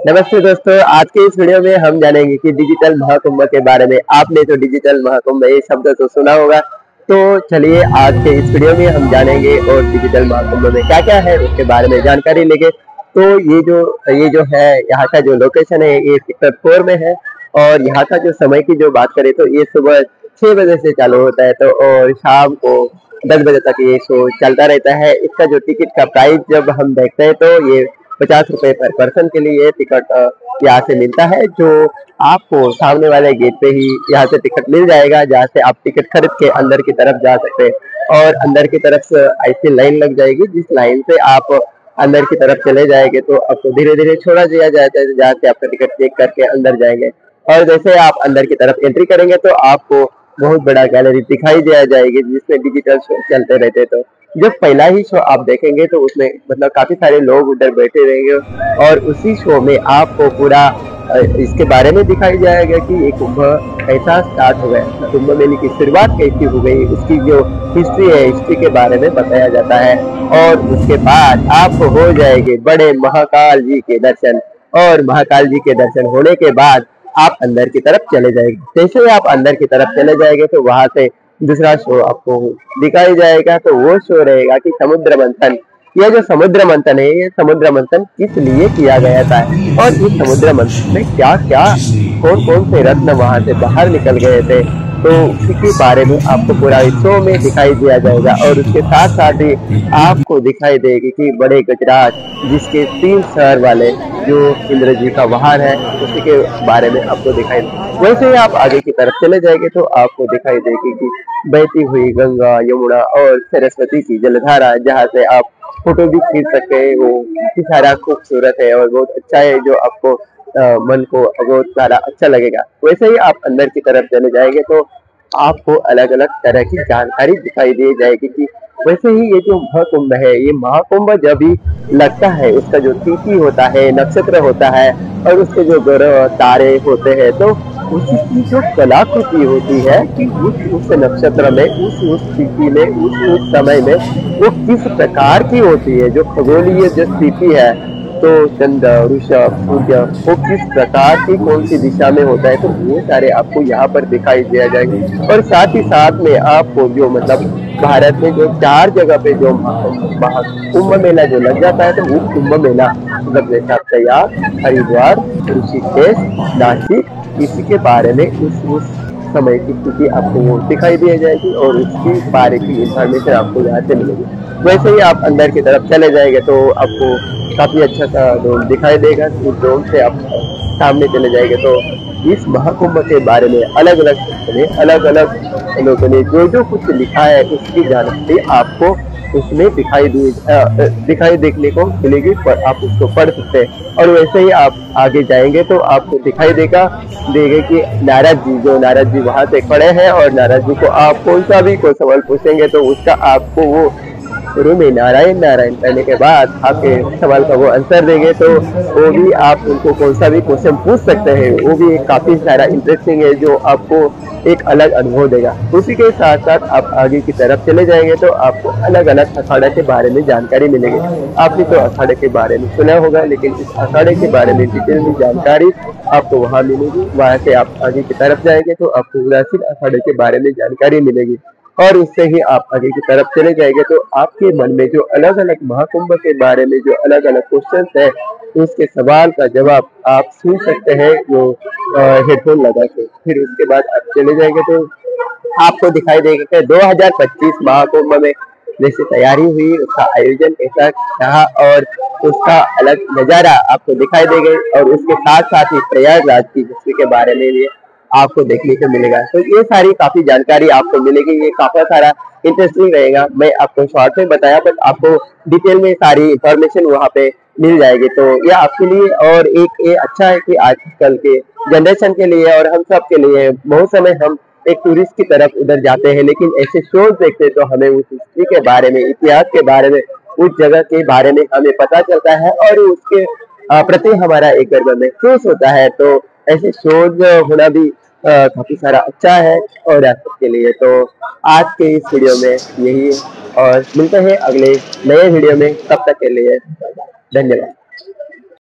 नमस्ते दोस्तों, आज के इस वीडियो में हम जानेंगे कि डिजिटल महाकुंभ के बारे में। आपने तो डिजिटल महाकुंभ ये शब्द तो सुना होगा, तो चलिए आज के इस वीडियो में हम जानेंगे और डिजिटल महाकुंभ में क्या-क्या है उसके बारे में जानकारी लेंगे। तो ये जो है यहाँ का जो लोकेशन है ये सेक्टर 4 में है और यहाँ का जो समय की जो बात करें तो ये सुबह 6 बजे से चालू होता है तो और शाम को 10 बजे तक ये शो चलता रहता है। इसका जो टिकट का प्राइस जब हम देखते हैं तो ये 50 रुपए पर पर्सन के लिए टिकट यहाँ से मिलता है, जो आपको सामने वाले गेट पे ही यहाँ से टिकट मिल जाएगा, जहाँ से आप टिकट खरीद के अंदर की तरफ जा सकते हैं। और अंदर की तरफ से ऐसी लाइन लग जाएगी, जिस लाइन से आप अंदर की तरफ चले जाएंगे तो आपको धीरे धीरे छोड़ा दिया जाता है, जहाँ से आपका टिकट चेक करके अंदर जाएंगे। और जैसे आप अंदर की तरफ एंट्री करेंगे तो आपको बहुत बड़ा गैलरी दिखाई दिया जाएगी, जिसमें डिजिटल शो चलते रहते। तो जब पहला ही शो आप देखेंगे तो उसमें मतलब काफी सारे लोग उधर बैठे रहेंगे और उसी शो में आपको पूरा इसके बारे में दिखाई जाएगा कि ये कुंभ कैसा स्टार्ट हो गया, कुंभ मेले की शुरुआत कैसी हो गई, उसकी जो हिस्ट्री है हिस्ट्री के बारे में बताया जाता है। और उसके बाद आपको हो जाएंगे बड़े महाकाल जी के दर्शन, और महाकाल जी के दर्शन होने के बाद आप अंदर की तरफ चले जाएंगे। जैसे ही आप अंदर की तरफ चले जाएंगे तो वहां से दूसरा शो आपको दिखाई जाएगा, तो वो शो रहेगा कि समुद्र मंथन। यह जो समुद्र मंथन है, ये समुद्र मंथन किस लिए किया गया था और इस समुद्र मंथन में क्या क्या कौन कौन से रत्न वहां से बाहर निकल गए थे, तो उसी के बारे में आपको पूरा इस शो में दिखाई दिया जाएगा। और उसके साथ साथ ही आपको दिखाई देगी कि बड़े गजराज जिसके 3 शहर वाले जो इंद्र जी का वाहन है, उसी के बारे में आपको दिखाई देगा। वैसे ही आप आगे की तरफ चले जाएंगे तो आपको दिखाई देगी कि बहती हुई गंगा, यमुना और सरस्वती की जलधारा, जहाँ से आप फोटो भी खींच सकते हैं। वो काफी सारा खूबसूरत है और बहुत अच्छा है, जो आपको मन को बहुत सारा अच्छा लगेगा। वैसे ही आप अंदर की तरफ चले जाएंगे तो आपको अलग अलग तरह की जानकारी दिखाई दी जाएगी कि वैसे ही ये जो महाकुंभ है, ये महाकुंभ जब भी लगता है, उसका जो तिथि होता है, नक्षत्र होता है और उसके जो ग्रह तारे होते हैं, तो उसकी जो कलाकृति होती है कि उस नक्षत्र में उस तिथि में उस समय में वो किस प्रकार की होती है, जो खगोलीय जो स्थिति है, तो चंद्र, वृषभ, सूर्य वो किस प्रकार की कौन सी दिशा में होता है, तो वो सारे आपको यहाँ पर दिखाई दिया जाएंगे। और साथ ही साथ में आपको जो मतलब भारत में जो 4 जगह पे जो कुंभ मेला जो लग जाता है, तो वो कुंभ मेला मतलब जैसे आप तैयार, हरिद्वार, ऋषिकेश, नासिक, इसी के बारे में उस समय की स्थिति आपको वो दिखाई दी जाएगी और उसकी बारे की इंफॉर्मेशन आपको यहाँ से मिलेगी। वैसे ही आप अंदर की तरफ चले जाएंगे तो आपको काफी अच्छा सा डोम दिखाई देगा। उस डोम से आप सामने चले जाएंगे तो इस महाकुंभ के बारे में अलग अलग लोगों ने जो कुछ लिखा है उसकी जानकारी आपको उसमें दिखाई देखने को मिलेगी, पर आप उसको पढ़ सकते हैं। और वैसे ही आप आगे जाएंगे तो आपको दिखाई देगा कि नारद जी वहां से खड़े हैं और नारद जी को आप कौन सा भी कोई सवाल पूछेंगे तो उसका आपको वो शुरू में नारायण नारायण करने के बाद आपके सवाल का वो आंसर देंगे, तो वो भी आप उनको कौन सा भी क्वेश्चन पूछ सकते हैं। वो भी काफी सारा इंटरेस्टिंग है, जो आपको एक अलग अनुभव देगा। उसी के साथ साथ आप आगे की तरफ चले जाएंगे तो आपको अलग अलग अखाड़े के बारे में जानकारी मिलेगी। आपने तो अखाड़े के बारे में सुना होगा, लेकिन इस अखाड़े के बारे में डिटेल में जानकारी आपको वहाँ मिलेगी। वहाँ से आप आगे की तरफ जाएंगे तो आपको उदासीन अखाड़े के बारे में जानकारी मिलेगी। और उससे ही आप आगे की तरफ चले जाएंगे तो आपके मन में जो अलग अलग महाकुंभ के बारे में जो अलग अलग क्वेश्चन है, उसके सवाल का जवाब आप सुन सकते हैं जो हेडफोन लगा के। फिर उसके बाद आप चले जाएंगे तो आपको दिखाई देगा कि 2025 महाकुंभ में जैसे तैयारी हुई, उसका आयोजन कैसा रहा और उसका अलग नजारा आपको दिखाई देगा। और उसके साथ साथ ही प्रयागराज की हिस्ट्री के बारे में भी आपको देखने को मिलेगा। तो ये सारी काफी जानकारी आपको मिलेगी, ये काफी सारा इंटरेस्टिंग रहेगा। मैं आपको शॉर्ट में बताया, बट आपको डिटेल में सारी इंफॉर्मेशन वहाँ पे मिल जाएगी। तो ये आपके लिए और एक ये अच्छा है कि आजकल के जनरेशन के लिए और हम सब के लिए बहुत समय हम एक टूरिस्ट की तरफ उधर जाते हैं, लेकिन ऐसे शोज देखते हैं तो हमें उस हिस्ट्री के बारे में, इतिहास के बारे में, उस जगह के बारे में हमें पता चलता है और उसके प्रति हमारा एक गर्व महसूस होता है। तो ऐसे शोज होना भी काफी सारा अच्छा है और आप सबके लिए। तो आज के इस वीडियो में यही, और मिलते हैं अगले नए वीडियो में, तब तक के लिए धन्यवाद।